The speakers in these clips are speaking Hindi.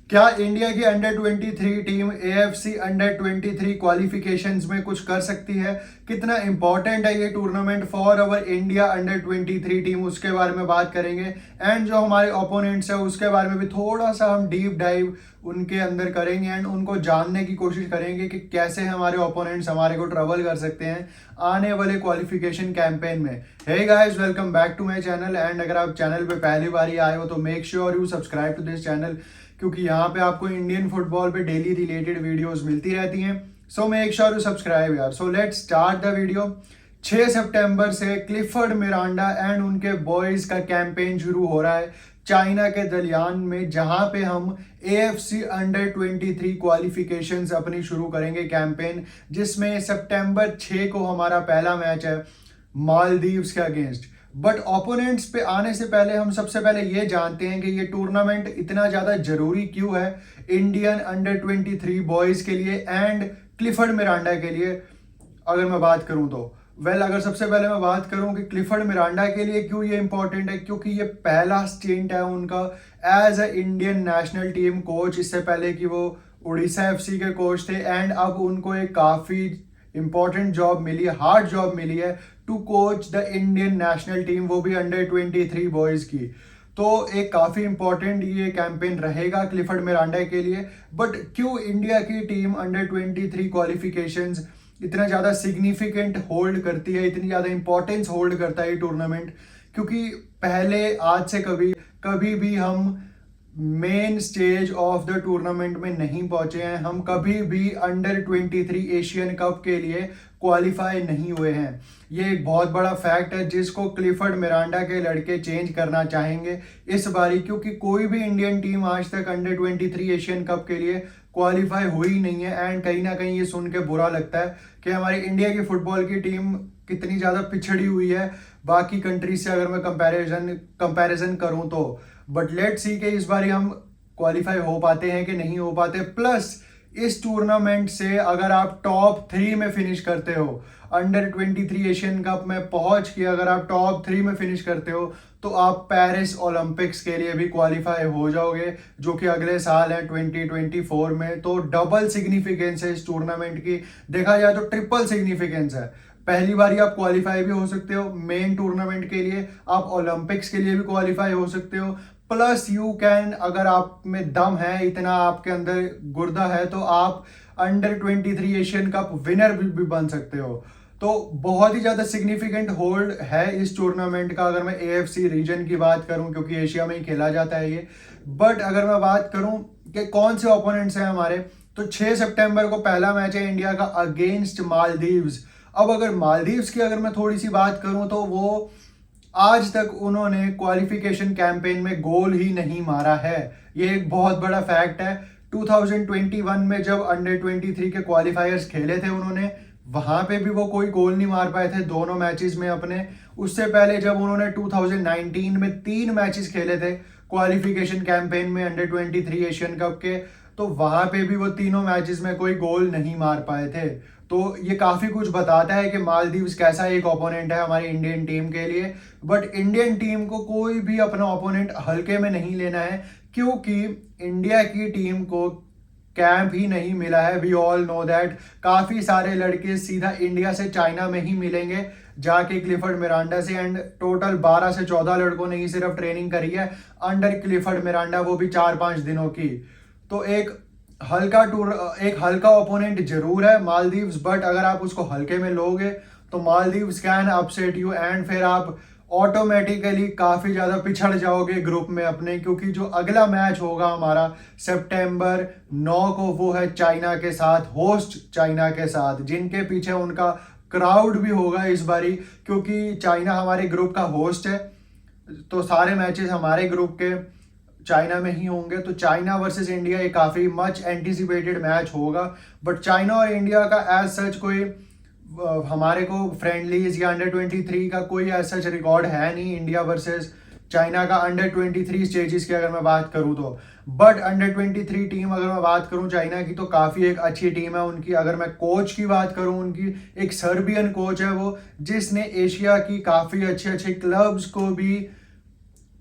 क्या इंडिया की under 23 team AFC under 23 qualifications में कुछ कर सकती है? कितना इंपॉर्टेंट है ये tournament for our India under 23 team, उसके बारे में बात करेंगे। एंड जो हमारे ओपोनेंट्स है उसके बारे में भी थोड़ा सा हम डीप डाइव उनके अंदर करेंगे एंड उनको जानने की कोशिश करेंगे कि कैसे हमारे ओपोनेंट्स हमारे को ट्रबल कर सकते हैं आने वाले क्वालिफिकेशन कैंपेन में। Hey guys, welcome back to my channel. And अगर आप चैनल पे पहली बार ही आए हो तो make sure you subscribe to this channel, क्योंकि यहाँ पे आपको इंडियन फुटबॉल पे डेली रिलेटेड वीडियोस मिलती रहती हैं। So make sure you subscribe यार। So let's start the video. 6 सितंबर से क्लिफर्ड मिरांडा एंड उनके बॉयज का कैंपेन शुरू हो रहा है चाइना के दलियान में, जहां पे हम एएफसी अंडर 23 क्वालिफिकेशंस अपनी शुरू करेंगे कैंपेन, जिसमें सितंबर 6 को हमारा पहला मैच है मालदीव्स के अगेंस्ट। बट ओपोनेंट्स पे आने से पहले हम सबसे पहले ये जानते हैं कि ये टूर्नामेंट इतना ज़्यादा जरूरी क्यों है इंडियन अंडर 23 बॉयज़ के लिए एंड क्लिफर्ड मिरांडा के लिए। अगर मैं बात करूं तो अगर सबसे पहले मैं बात करूं कि क्लिफर्ड मिरांडा के लिए क्यों ये इंपॉर्टेंट है, क्योंकि ये पहला स्टेंट है उनका as a Indian national team coach. इससे पहले कि वो उड़ीसा एफसी के कोच थे एंड अब उनको एक काफ़ी इंपॉर्टेंट जॉब मिली है, हार्ड जॉब मिली है to coach the Indian national team, वो भी अंडर 23 बॉयज की। तो एक काफ़ी इंपॉर्टेंट ये कैंपेन रहेगा क्लिफर्ड मिरांडा के लिए। बट क्यों इंडिया की टीम अंडर 23 क्वालिफिकेशंस इतना ज़्यादा सिग्निफिकेंट होल्ड करती है, इतनी ज़्यादा इंपॉर्टेंस होल्ड करता है ये टूर्नामेंट? क्योंकि पहले आज से कभी कभी भी हम main stage of the tournament में नहीं पहुंचे हैं। हम कभी भी अंडर 23 एशियन कप के लिए क्वालिफाई नहीं हुए हैं। ये एक बहुत बड़ा फैक्ट है जिसको क्लिफर्ड मिरांडा के लड़के चेंज करना चाहेंगे इस बारी, क्योंकि कोई भी इंडियन टीम आज तक अंडर 23 एशियन कप के लिए क्वालिफाई हुई नहीं है। एंड कहीं ना कहीं ये सुन के बुरा लगता है कि हमारी इंडिया की फुटबॉल की टीम कितनी ज़्यादा पिछड़ी हुई है बाकी कंट्रीज से, अगर मैं कंपैरिजन करूं तो। बट लेट्स सी कि इस बार हम क्वालिफाई हो पाते हैं कि नहीं हो पाते। प्लस इस टूर्नामेंट से अगर आप टॉप 3 में फिनिश करते हो, अंडर 23 एशियन कप में पहुंच के अगर आप टॉप 3 में फिनिश करते हो तो आप पेरिस ओलंपिक्स के लिए भी क्वालिफाई हो जाओगे, जो कि अगले साल है 2024 में। तो डबल सिग्निफिकेंस है इस टूर्नामेंट की, देखा जाए तो ट्रिपल सिग्निफिकेंस है। पहली बार आप क्वालिफाई भी हो सकते हो मेन टूर्नामेंट के लिए, आप ओलंपिक्स के लिए भी क्वालिफाई हो सकते हो। प्लस यू कैन, अगर आप में दम है, इतना आपके अंदर गुर्दा है, तो आप अंडर 23 एशियन कप विनर भी बन सकते हो। तो बहुत ही ज़्यादा सिग्निफिकेंट होल्ड है इस टूर्नामेंट का, अगर मैं एएफसी रीजन की बात करूं, क्योंकि एशिया में ही खेला जाता है ये। बट अगर मैं बात करूं कि कौन से ओपोनेंट्स हैं हमारे, तो 6 सितंबर को पहला मैच है इंडिया का अगेंस्ट मालदीव्स। अब अगर मालदीव्स की अगर मैं थोड़ी सी बात करूं तो वो आज तक उन्होंने क्वालिफिकेशन कैंपेन में गोल ही नहीं मारा है। ये एक बहुत बड़ा फैक्ट है। 2021 में जब अंडर 23 के क्वालिफायर्स खेले थे उन्होंने, वहां पे भी वो कोई गोल नहीं मार पाए थे दोनों मैचेस में अपने। उससे पहले जब उन्होंने 2019 में 3 मैचेस खेले थे क्वालिफिकेशन कैंपेन में अंडर 23 एशियन कप के, तो वहां पे भी वो तीनों मैचेस में कोई गोल नहीं मार पाए थे। तो ये काफी कुछ बताता है कि मालदीव्स कैसा एक ओपोनेंट है हमारी इंडियन टीम के लिए। बट इंडियन टीम को कोई भी अपना ओपोनेंट हल्के में नहीं लेना है, क्योंकि इंडिया की टीम को कैंप ही नहीं मिला है। वी ऑल नो दैट काफी सारे लड़के सीधा इंडिया से चाइना में ही मिलेंगे जाके क्लिफर्ड मिरांडा से। एंड टोटल 12 से 14 लड़कों ने ही सिर्फ ट्रेनिंग करी है अंडर क्लिफर्ड मिरांडा, वो भी 4-5 दिनों की। तो एक हल्का ओपोनेंट जरूर है मालदीव्स, बट अगर आप उसको हल्के में लोगे तो Maldives can upset you and फिर आप ऑटोमेटिकली काफ़ी ज़्यादा पिछड़ जाओगे ग्रुप में अपने। क्योंकि जो अगला मैच होगा हमारा सितंबर 9 को, वो है चाइना के साथ, होस्ट चाइना के साथ, जिनके पीछे उनका क्राउड भी होगा इस बारी, क्योंकि चाइना हमारे ग्रुप का होस्ट है। तो सारे मैचेस हमारे ग्रुप के चाइना में ही होंगे। तो चाइना वर्सेस इंडिया ये काफ़ी मच एंटिसिपेटेड मैच होगा। बट चाइना और इंडिया का एज सच कोई हमारे को फ्रेंडलीज या अंडर 23 का कोई एज सच रिकॉर्ड है नहीं इंडिया वर्सेस चाइना का अंडर 23 स्टेजेस की अगर मैं बात करूं तो। बट अंडर 23 टीम अगर मैं बात करूं चाइना की, तो काफ़ी एक अच्छी टीम है उनकी। अगर मैं कोच की बात करूं, उनकी एक सर्बियन कोच है वो, जिसने एशिया की काफ़ी अच्छे अच्छे क्लब्स को भी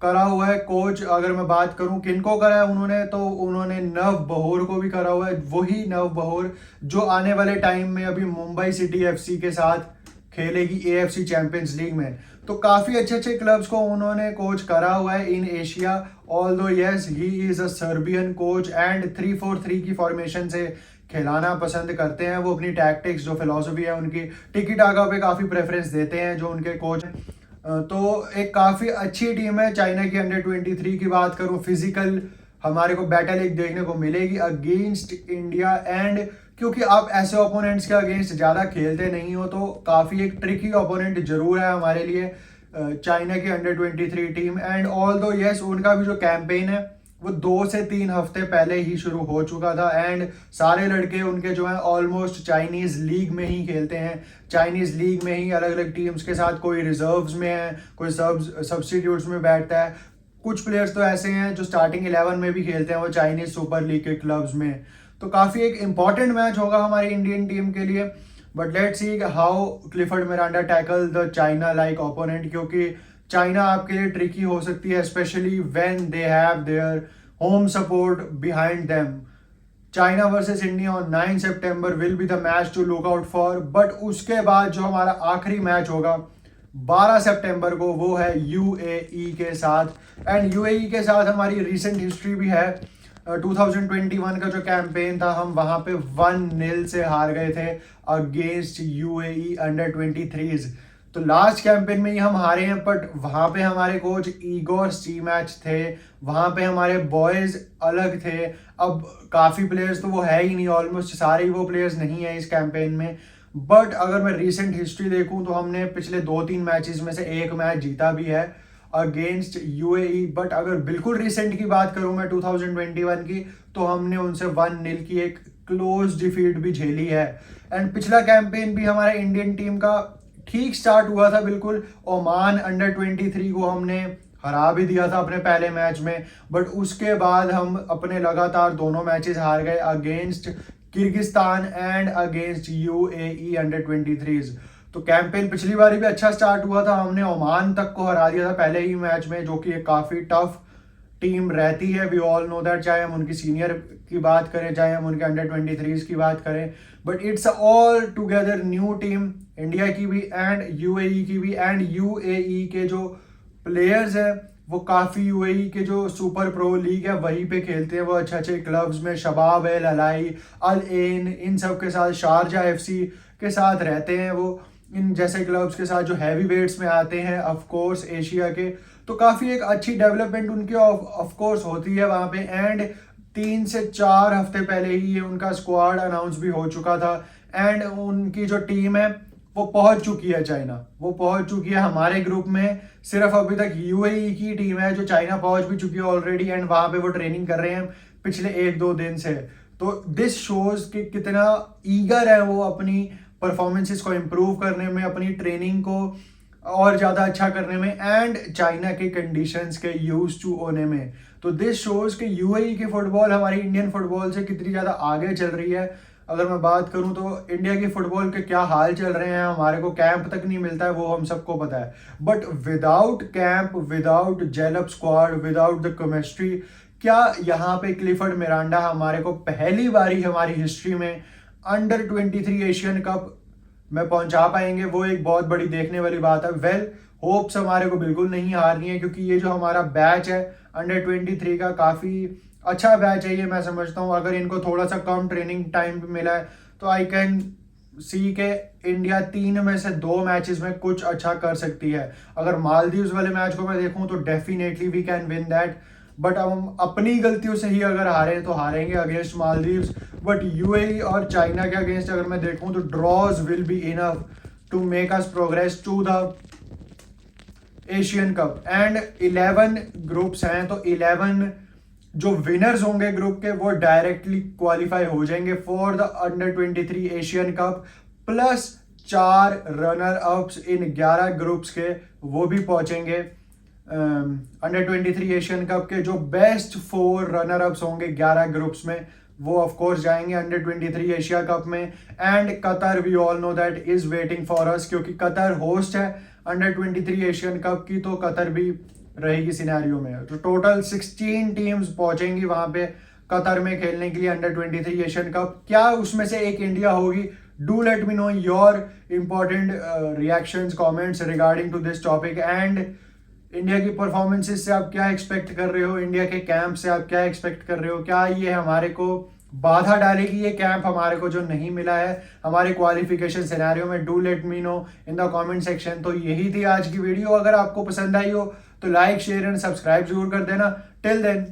करा हुआ है कोच। अगर मैं बात करूं किनको करा है उन्होंने, तो उन्होंने नव बहोर को भी करा हुआ है। वही नव बहोर जो आने वाले टाइम में अभी मुंबई सिटी एफसी के साथ खेलेगी एएफसी चैंपियंस लीग में। तो काफी अच्छे अच्छे क्लब्स को उन्होंने कोच करा हुआ है in Asia. Although yes he is a Serbian coach and 3-4-3 की फॉर्मेशन से खिलाना पसंद करते हैं। वो अपनी टैक्टिक्स जो फिलॉसफी है उनकी टिकी टाका पे काफी प्रेफरेंस देते हैं जो उनके कोच हैं। तो एक काफी अच्छी टीम है चाइना की। अंडर 23 की बात करूं, फिजिकल हमारे को बैटल एक देखने को मिलेगी अगेंस्ट इंडिया। एंड क्योंकि आप ऐसे ओपोनेंट्स के अगेंस्ट ज़्यादा खेलते नहीं हो, तो काफ़ी एक ट्रिकी ओपोनेंट जरूर है हमारे लिए चाइना की अंडर 23 टीम। एंड ऑल दो यस उनका भी जो कैंपेन है वो 2 से 3 हफ्ते पहले ही शुरू हो चुका था। एंड सारे लड़के उनके जो हैं ऑलमोस्ट चाइनीज़ लीग में ही खेलते हैं। चाइनीज़ लीग में ही अलग अलग टीम्स के साथ, कोई रिजर्व्स में है, कोई सब्स्टिट्यूट्स में बैठता है। कुछ प्लेयर्स तो ऐसे हैं जो स्टार्टिंग 11 में भी खेलते हैं वो चाइनीज़ सुपर लीग के क्लब्स में। तो काफ़ी एक इंपॉर्टेंट मैच होगा हमारी इंडियन टीम के लिए। But let's see how Clifford Miranda tackle the China like opponent, क्योंकि चाइना आपके लिए ट्रिकी हो सकती है specially when they have their home support behind them. China versus India on 9 सितंबर will be the match to look out for. But उसके बाद जो हमारा आखिरी मैच होगा 12 सितंबर को, वो है यूएई के साथ। एंड यूएई के साथ हमारी रिसेंट हिस्ट्री भी है। 2021 का जो कैंपेन था हम वहां पे 1-0 से हार गए थे अगेंस्ट यूएई अंडर 23s। तो लास्ट कैंपेन में ही हम हारे हैं, बट वहां पे हमारे कोच ईगोर स्टीमैच थे, वहां पे हमारे बॉयज अलग थे। अब काफी प्लेयर्स तो वो है ही नहीं, ऑलमोस्ट सारे ही वो प्लेयर्स नहीं है इस कैंपेन में। बट अगर मैं रिसेंट हिस्ट्री देखूं तो हमने पिछले 2-3 मैचेस में से एक मैच जीता भी है अगेंस्ट यूएई। बट अगर बिल्कुल रिसेंट की बात करूं मैं 2021 की, तो हमने उनसे 1-0 की एक क्लोज डिफीट भी झेली है। एंड पिछला कैंपेन भी हमारा इंडियन टीम का ठीक स्टार्ट हुआ था बिल्कुल। ओमान अंडर 23 को हमने हरा भी दिया था अपने पहले मैच में, बट उसके बाद हम अपने लगातार दोनों मैचेस हार गए against Kyrgyzstan and against UAE under 23s। तो कैंपेन पिछली बार भी अच्छा स्टार्ट हुआ था, हमने ओमान तक को हरा दिया था पहले ही मैच में, जो कि एक काफ़ी टफ टीम रहती है। वी ऑल नो दैट, चाहे हम उनकी सीनियर की बात करें, चाहे हम उनके अंडर 23s की बात करें। But it's all together new team, India की भी एंड यूएई की भी। एंड यूएई के जो प्लेयर्स हैं वो काफ़ी यूएई के जो सुपर प्रो लीग है वहीं पे खेलते हैं। वो अच्छे अच्छे क्लब्स में शबाब एल अलाई, अल एन, इन सब के साथ, शारजा एफसी के साथ रहते हैं। वो इन जैसे क्लब्स के साथ जो हैवी वेट्स में आते हैं ऑफ कोर्स एशिया के। तो काफ़ी एक अच्छी डेवलपमेंट उनकी ऑफ कोर्स होती है वहाँ पे। एंड 3 से 4 हफ्ते पहले ही उनका स्क्वाड अनाउंस भी हो चुका था। एंड उनकी जो टीम है वो पहुंच चुकी है चाइना, वो पहुंच चुकी है हमारे ग्रुप में। सिर्फ अभी तक यूएई की टीम है जो चाइना पहुंच भी चुकी है ऑलरेडी, एंड वहां पे वो ट्रेनिंग कर रहे हैं पिछले 1-2 दिन से। तो दिस शोज कि कितना ईगर है वो अपनी परफॉर्मेंसेस को इम्प्रूव करने में, अपनी ट्रेनिंग को और ज़्यादा अच्छा करने में, एंड चाइना के कंडीशंस के यूज टू होने में। तो दिस शोज कि यूएई की फुटबॉल हमारी इंडियन फुटबॉल से कितनी ज़्यादा आगे चल रही है। अगर मैं बात करूं तो इंडिया की फुटबॉल के क्या हाल चल रहे हैं, हमारे को कैंप तक नहीं मिलता है, वो हम सबको पता है। But without camp, without gel up squad, without the chemistry, क्या यहाँ पे क्लिफर्ड मिरांडा हमारे को पहली बारी हमारी हिस्ट्री में अंडर 23 एशियन कप में पहुंचा पाएंगे? वो एक बहुत बड़ी देखने वाली बात है। वेल, होप्स हमारे को बिल्कुल नहीं हारनी है, क्योंकि ये जो हमारा बैच है अंडर 23 का काफ़ी अच्छा बैच है ये, मैं समझता हूँ। अगर इनको थोड़ा सा कम ट्रेनिंग टाइम मिला है तो आई कैन सी के इंडिया 3 में से 2 मैचेस में कुछ अच्छा कर सकती है। अगर मालदीव्स वाले मैच को मैं देखूँ तो definitely we can win that. But हम अपनी गलतियों से ही अगर हारे तो हारेंगे अगेंस्ट मालदीव्स। बट यूएई और चाइना के अगेंस्ट अगर मैं देखूँ तो draws will be enough to make us progress to the Asian cup. And 11 groups हैं, तो 11 जो विनर्स होंगे ग्रुप के वो डायरेक्टली क्वालिफाई हो जाएंगे for the under 23 Asian cup, plus 4 runner ups in 11 groups के वो भी पहुंचेंगे अंडर 23 एशियन कप के। जो बेस्ट 4 रनर अप्स होंगे 11 ग्रुप्स में वो ऑफ कोर्स जाएंगे अंडर 23 एशिया कप में। And Qatar, we all know that, is waiting for us, क्योंकि कतर होस्ट है अंडर 23 एशियन कप की। तो कतर भी रहेगी सिनेरियो में। तो टोटल 16 टीम्स पहुंचेंगी वहां पे कतर में खेलने के लिए अंडर 23 एशियन कप। क्या उसमें से एक इंडिया होगी? Do let me know your important reactions, comments regarding to this topic. And India की परफॉर्मेंसेस से आप क्या एक्सपेक्ट कर रहे हो? इंडिया के कैंप से आप क्या एक्सपेक्ट कर रहे हो? क्या ये हमारे को बाधा डालेगी ये कैंप हमारे को जो नहीं मिला है हमारे क्वालिफिकेशन सिनेरियो में? Do let me no in the comment section. तो यही थी आज की वीडियो। अगर आपको पसंद आई हो तो लाइक, शेयर एंड सब्सक्राइब जरूर कर देना। Till then